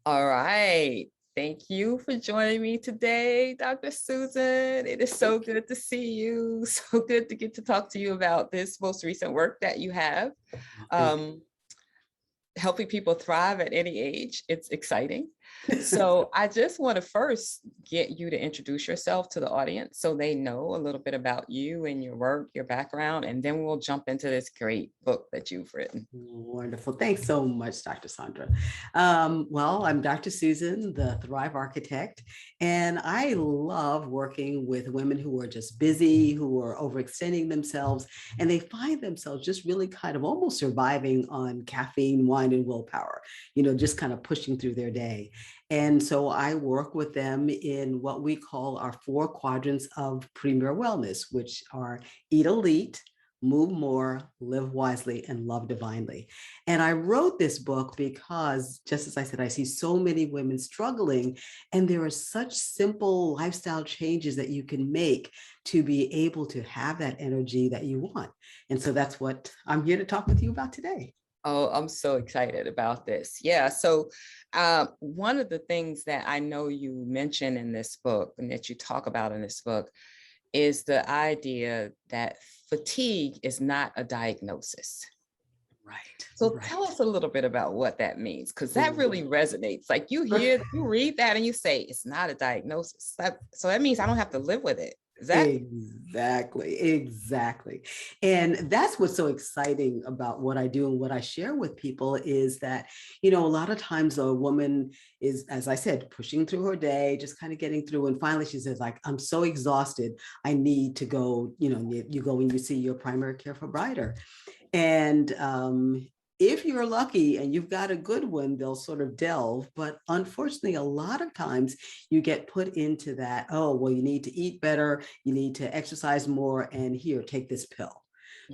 All right. Thank you for joining me today, Dr. Susan. It is so good to see you. So good to get to talk to you about this most recent work that you have. Thank Um, Helping people thrive at any age. It's exciting. So I just want to first get you to introduce yourself to the audience so they know a little bit about you and your work, your background, and then we'll jump into this great book that you've written. Wonderful. Thanks so much, Dr. Sandra. Well, I'm Dr. Susan, the Thrive Architect, and I love working with women who are just busy, who are overextending themselves, and they find themselves just really kind of almost surviving on caffeine, wine, and willpower, just kind of pushing through their day. And so I work with them in what we call our four quadrants of premier wellness, which are eat elite, move more, live wisely, and love divinely. And I wrote this book because, just as I said, I see so many women struggling, and there are such simple lifestyle changes that you can make to be able to have that energy that you want. And so that's what I'm here to talk with you about today. Oh, I'm so excited about this. Yeah. So, one of the things that I know you mention in this book and that you talk about in this book is the idea that fatigue is not a diagnosis. Right, So tell right. us a little bit about what that means, because that really resonates. Like you read that and you say, it's not a diagnosis. So that means I don't have to live with it. Is that? Exactly, exactly. And that's what's so exciting about what I do and what I share with people is that, a lot of times a woman is, as I said, pushing through her day, just kind of getting through. And finally she says, like, I'm so exhausted. I need to go, you go and you see your primary care provider. And if you're lucky and you've got a good one, they'll sort of delve. But unfortunately, a lot of times you get put into that, oh, well, you need to eat better, you need to exercise more, and here, take this pill.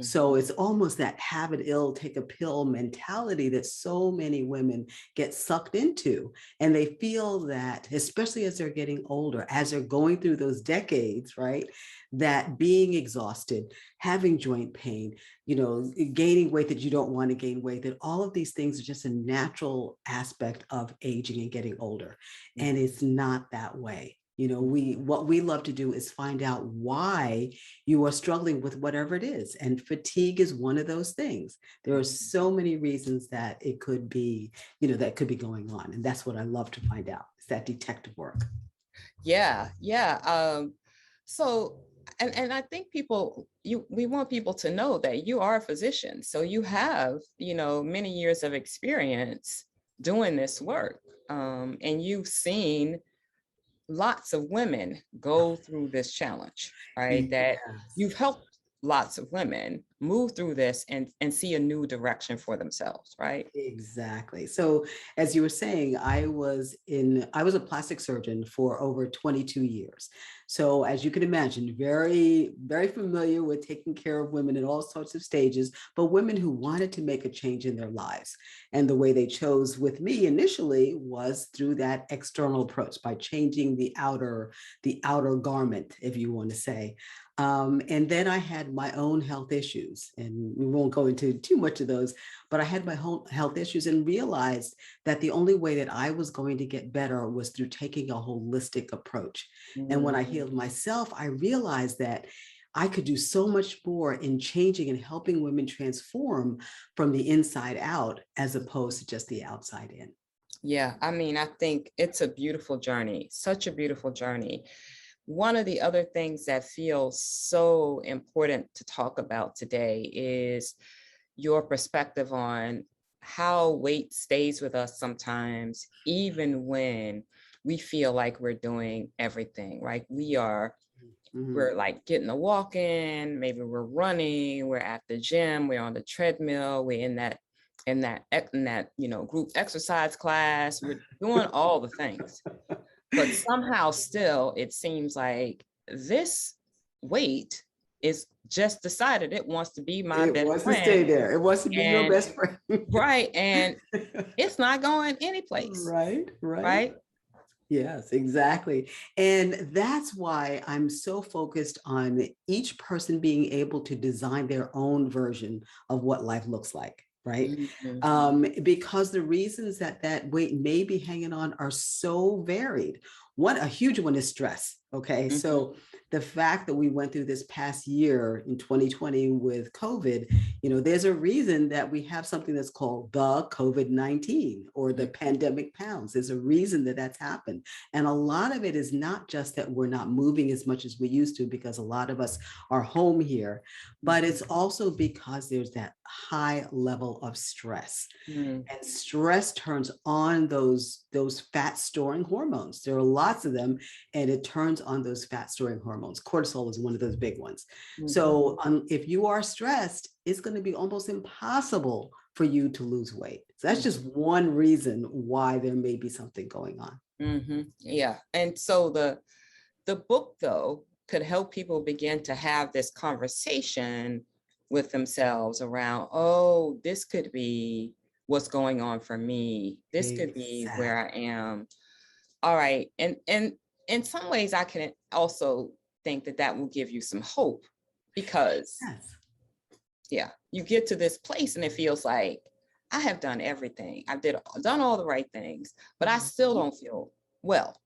So Mhm. it's almost that have it ill, take a pill mentality that so many women get sucked into. And they feel that, especially as they're getting older, as they're going through those decades, right? That being exhausted, having joint pain, gaining weight that you don't want to gain weight, that all of these things are just a natural aspect of aging and getting older. And Mhm. it's not that way. What we love to do is find out why you are struggling with whatever it is. And fatigue is one of those things. There are Mhm. so many reasons that it could be, that could be going on. And that's what I love to find out. It's that detective work. Yeah, yeah. So, and I think we want people to know that you are a physician, so you have, many years of experience doing this work, and you've seen lots of women go through this challenge, right? That Yes. you've helped lots of women move through this and see a new direction for themselves, right? Exactly. So as you were saying, I was a plastic surgeon for over 22 years. So as you can imagine, very, very familiar with taking care of women in all sorts of stages, but women who wanted to make a change in their lives. And the way they chose with me initially was through that external approach by changing the outer garment, if you want to say. And then I had my own health issues, and we won't go into too much of those, but I had my own health issues and realized that the only way that I was going to get better was through taking a holistic approach. And when I Mhm. healed myself, I realized that I could do so much more in changing and helping women transform from the inside out as opposed to just the outside in. Yeah, I mean, I think it's a beautiful journey, such a beautiful journey. One of the other things that feels so important to talk about today is your perspective on how weight stays with us sometimes, even when we feel like we're doing everything, right? Mhm. We're like getting a walk in, maybe we're running, we're at the gym, we're on the treadmill, we're in that group exercise class, we're doing all the things. But somehow still it seems like this weight is just decided it wants to be my It best wants to stay friend. there. It wants to be your And best friend. right, and it's not going anyplace, Right, right. right? Yes, exactly. And that's why I'm so focused on each person being able to design their own version of what life looks like. right? Mhm. Because the reasons that that weight may be hanging on are so varied. One, a huge one is stress. Okay. Mhm. So the fact that we went through this past year in 2020 with COVID, there's a reason that we have something that's called the COVID-19 or the pandemic pounds. There's a reason that that's happened. And a lot of it is not just that we're not moving as much as we used to because a lot of us are home here, but Mhm. it's also because there's that high level of stress. Mhm. And stress turns on those fat storing hormones. There are lots of them, and it turns on those fat storing hormones. Cortisol is one of those big ones. Mhm. So if you are stressed, it's going to be almost impossible for you to lose weight. So that's just one reason why there may be something going on. Yeah. And so the book though could help people begin to have this conversation with themselves around, oh, this could be what's going on for me. This could be where I Exactly. am. All right. And in some ways I can also think that that will give you some hope because Yes. yeah, you get to this place and it feels like I have done everything. Done all the right things, but I still Mhm. don't feel well.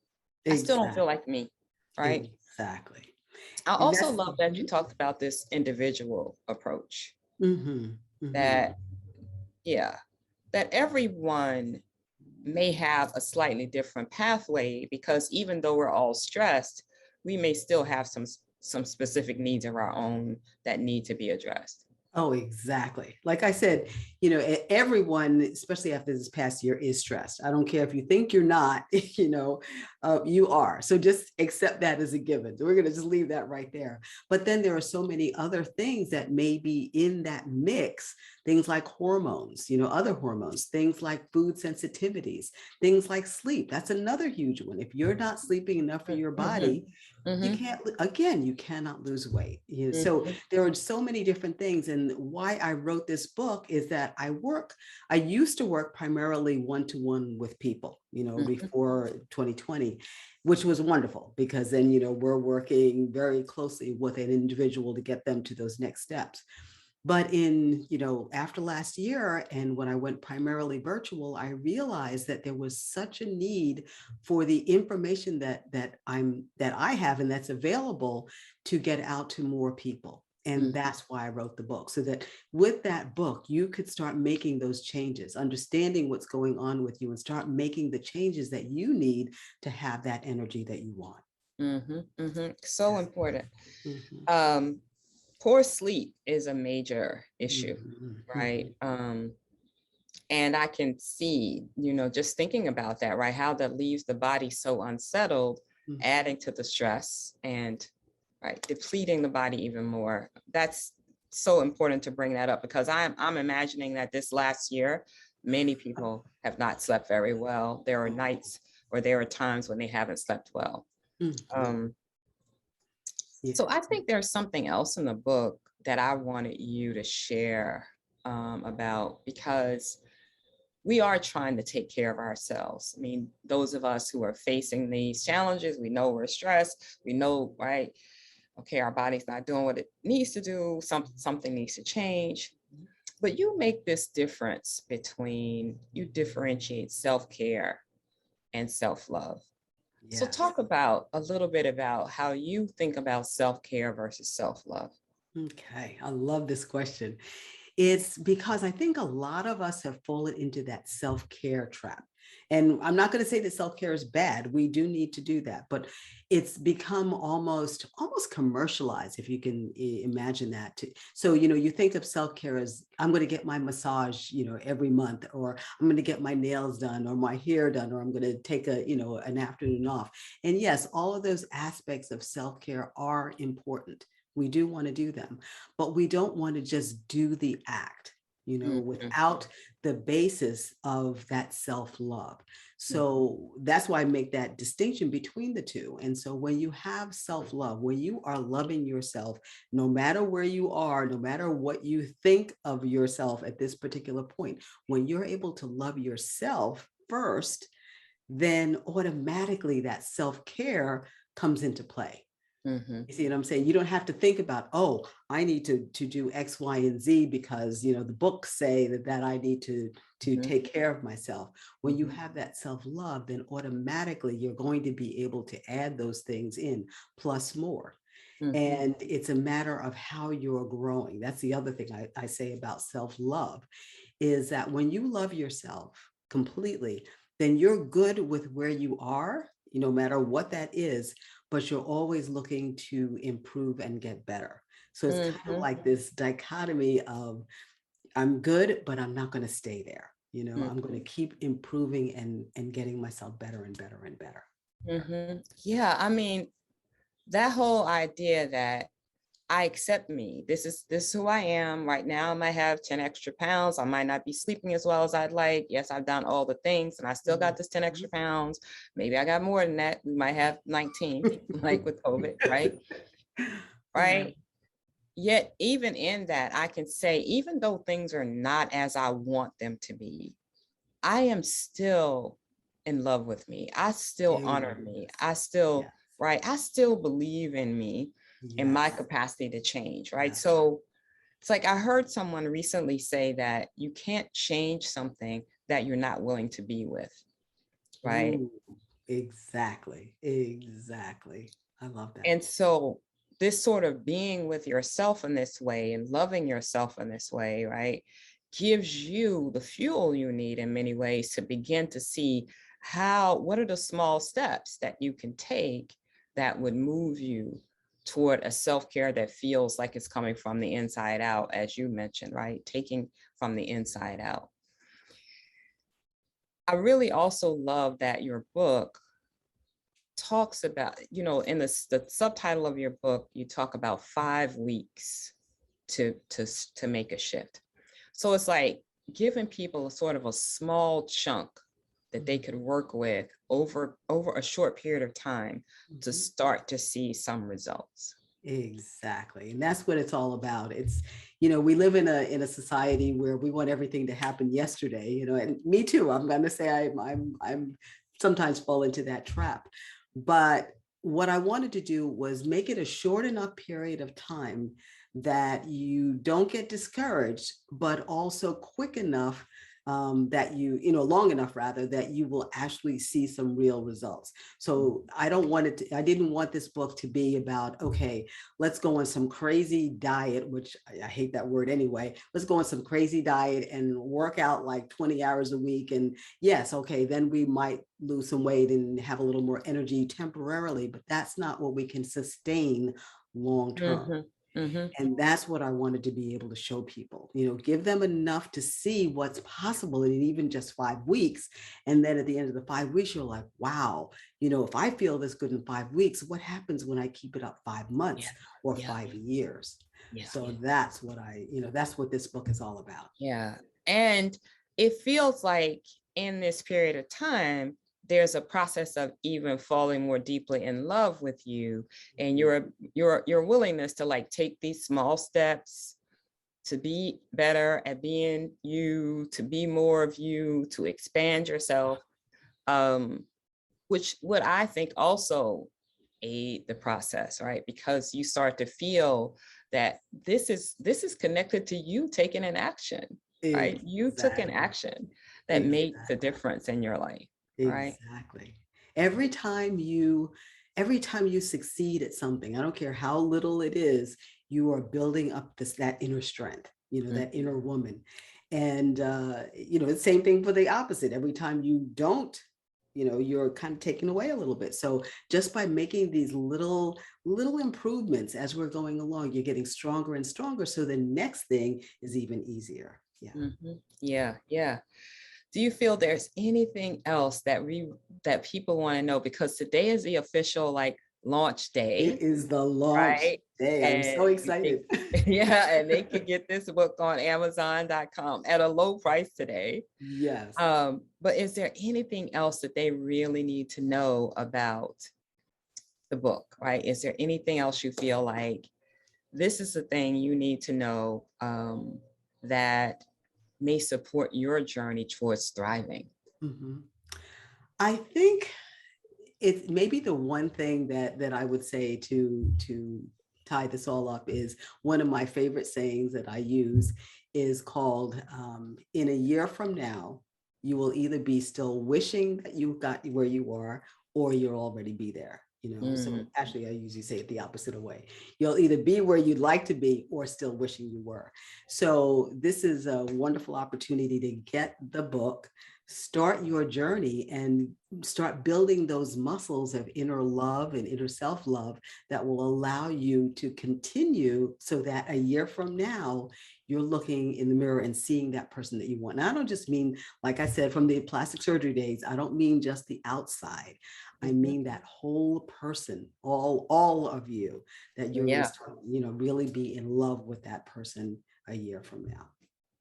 I still don't feel Exactly. like me, right? Exactly. I And also that's love that you talked about this individual approach mhm, mhm. that, yeah, that everyone may have a slightly different pathway because even though we're all stressed, we may still have some specific needs of our own that need to be addressed. Oh, exactly. Like I said, everyone, especially after this past year, is stressed. I don't care if you think you're not, you are. So just accept that as a given. So we're going to just leave that right there. But then there are so many other things that may be in that mix, things like hormones, other hormones, things like food sensitivities, things like sleep. That's another huge one. If you're not sleeping enough for your Mm-hmm. body, you Mm-hmm. can't, again, you cannot lose weight. So Mm-hmm. there are so many different things. And why I wrote this book is that I used to work primarily one-to-one with people, Mm-hmm. before 2020, which was wonderful because then, we're working very closely with an individual to get them to those next steps. But after last year, and when I went primarily virtual, I realized that there was such a need for the information that I have and that's available to get out to more people. And Mm-hmm. that's why I wrote the book, so that with that book, you could start making those changes, understanding what's going on with you, and start making the changes that you need to have that energy that you want. Mm-hmm. Mm-hmm. So Yes. important. Mhm. Um, Poor sleep is a major issue, Mhm. right? Mhm. And I can see, just thinking about that, right? How that leaves the body so unsettled, Mhm. adding to the stress and right, depleting the body even more. That's so important to bring that up because I'm imagining that this last year, many people have not slept very well. There are Oh. nights or there are times when they haven't slept well. Mhm. Um, so I Yes. think there's something else in the book that I wanted you to share about because we are trying to take care of ourselves. I mean, those of us who are facing these challenges, we know we're stressed. We know, right? Okay, our body's not doing what it needs to do. Something needs to change. But you make this difference between, you differentiate self-care and self-love. So Yes. talk about a little bit about how you think about self-care versus self-love. Okay. I love this question. It's because I think a lot of us have fallen into that self-care trap. And I'm not going to say that self-care is bad. We do need to do that, but it's become almost commercialized, if you can imagine that. So, you think of self-care as I'm going to get my massage, every month, or I'm going to get my nails done or my hair done, or I'm going to take an afternoon off. And yes, all of those aspects of self-care are important. We do want to do them, but we don't want to just do the act, Mhm, without the basis of that self-love. mhm, So that's why I make that distinction between the two. And so when you have self-love, when you are loving yourself, no matter where you are, no matter what you think of yourself at this particular point, when you're able to love yourself first, then automatically that self-care comes into play. Mm-hmm. You see what I'm saying? You don't have to think about, oh, I need to do X, Y, and Z because, you know, the books say that I need to Mm-hmm. take care of myself. When you Mm-hmm. have that self-love, then automatically you're going to be able to add those things in plus more. Mm-hmm. And it's a matter of how you're growing. That's the other thing I say about self-love is that when you love yourself completely, then you're good with where you are, no matter what that is, but you're always looking to improve and get better. So it's kind of Mm-hmm. like this dichotomy of I'm good, but I'm not going to stay there. You know, I'm going to keep improving and getting myself better and better and better. Mm-hmm. Yeah, I mean, that whole idea that I accept me. This is who I am right now. I might have 10 extra pounds. I might not be sleeping as well as I'd like. Yes, I've done all the things and I still got this 10 extra pounds. Maybe I got more than that. We might have 19, like with COVID, right? Yeah. Right. Yet even in that, I can say, even though things are not as I want them to be, I am still in love with me. I still honor me. Yes. I still, Yes. right? I still believe in me, in my Yes. capacity to change, right? Yes. So it's like I heard someone recently say that you can't change something that you're not willing to be with, right? Ooh, exactly. Exactly. I love that. And so this sort of being with yourself in this way and loving yourself in this way, right, gives you the fuel you need in many ways to begin to see what are the small steps that you can take that would move you toward a self-care that feels like it's coming from the inside out, as you mentioned, right? Taking from the inside out. I really also love that your book talks about, in the subtitle of your book, you talk about 5 weeks to make a shift. So it's like giving people a sort of a small chunk that they could work with over a short period of time to Mhm. start to see some results. Exactly. And that's what it's all about. It's, you know, we live in a society where we want everything to happen yesterday, you know, and me too. I'm going to say I'm sometimes fall into that trap. But what I wanted to do was make it a short enough period of time that you don't get discouraged, but also quick enough that long enough rather, that you will actually see some real results. So I didn't want this book to be about, okay, let's go on some crazy diet, which I hate that word anyway. Let's go on some crazy diet and work out like 20 hours a week. And yes, okay, then we might lose some weight and have a little more energy temporarily, but that's not what we can sustain long term. Mm-hmm. Mm-hmm. And that's what I wanted to be able to show people, give them enough to see what's possible in even just 5 weeks. And then at the end of the 5 weeks, you're like, wow, if I feel this good in 5 weeks, what happens when I keep it up 5 months Yeah. or Yeah. 5 years? Yeah. So that's what that's what this book is all about. Yeah. And it feels like in this period of time, there's a process of even falling more deeply in love with you and your willingness to like take these small steps to be better at being you, to be more of you, to expand yourself, which would I think also aid the process, right? Because you start to feel that this is connected to you taking an action, right? You took an Exactly. action that made the Exactly. difference in your life, right? Exactly. Every time you every time you succeed at something, I don't care how little it is, you are building up that inner strength, Mm. that inner woman. And the same thing for the opposite. Every time you don't, you're kind of taken away a little bit. So just by making these little improvements as we're going along, you're getting stronger and stronger. So the next thing is even easier. Yeah. Mhm. Yeah, yeah. Do you feel there's anything else that people want to know? Because today is the official like launch It day, is the launch right? day. I'm And so you think, excited. yeah, and they could get this book on Amazon.com at a low price today. Yes. But is there anything else that they really need to know about the book, right? Is there anything else you feel like this is the thing you need to know that may support your journey towards thriving? Mhm. I think it's maybe the one thing that I would say to tie this all up is one of my favorite sayings that I use is called in a year from now, you will either be still wishing that you got where you are or you'll already be there. You know, so Mm, actually, I usually say it the opposite way. You'll either be where you'd like to be or still wishing you were. So, this is a wonderful opportunity to get the book, start your journey, and start building those muscles of inner love and inner self love that will allow you to continue so that a year from now, you're looking in the mirror and seeing that person that you want. And I don't just mean, like I said, from the plastic surgery days, I don't mean just the outside. I mhm. mean that whole person, all of you, that you're going to Yeah. start, you know, really be in love with that person a year from now.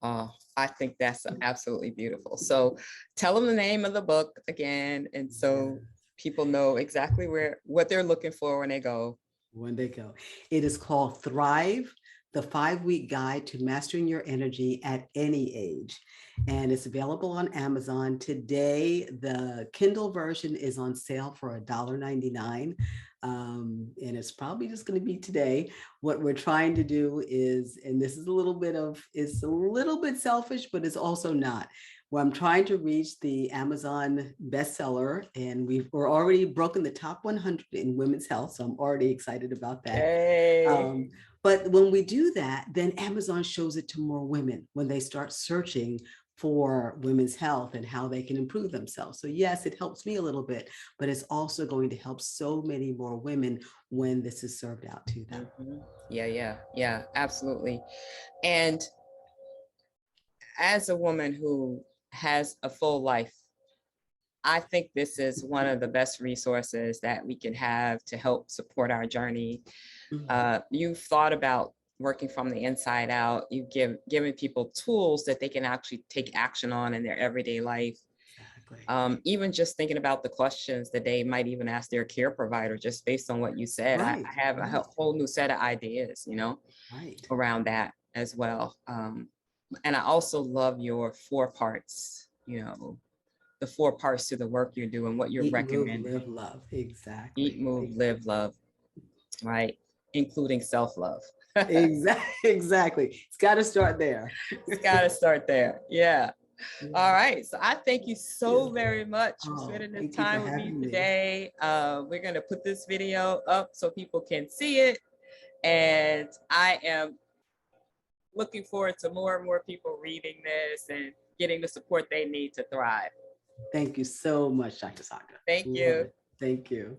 Oh, I think that's absolutely beautiful. So tell them the name of the book again, and so Yeah. people know exactly what they're looking for when they go. When they go. It is called Thrive, the 5-week guide to mastering your energy at any age. And it's available on Amazon. Today, the Kindle version is on sale for $1.99. And it's probably just going to be today. What we're trying to do is, and this is it's a little bit selfish, but it's also not. Well, I'm trying to reach the Amazon bestseller, and we're already broken the top 100 in women's health. So I'm already excited about that. Yay. Um, but when we do that, then Amazon shows it to more women when they start searching for women's health and how they can improve themselves. So yes, it helps me a little bit, but it's also going to help so many more women when this is served out to them. Mhm. Yeah, yeah, yeah, absolutely. And as a woman who has a full life, I think this is one of the best resources that we can have to help support our journey. Mhm. You've thought about working from the inside out. You've given people tools that they can actually take action on in their everyday life. Exactly. Even just thinking about the questions that they might even ask their care provider, just based on what you said, I Right, have a right, whole new set of ideas, right. around that as well. And I also love your 4 parts, the 4 parts to the work you're doing, what you're Eat, move, recommending. live, love. Eat, Exactly. move, live, love, right? Including self-love. Exactly. Exactly. It's got to start there. It's got to start there. Yeah. All Yeah. right. So I thank you so Yeah. very much for Oh, spending this thank you for time with me having me. today. We're going to put this video up so people can see it. And I am looking forward to more and more people reading this and getting the support they need to thrive. Thank you so much, Dr. Sandra. Thank Love you. it. Thank you.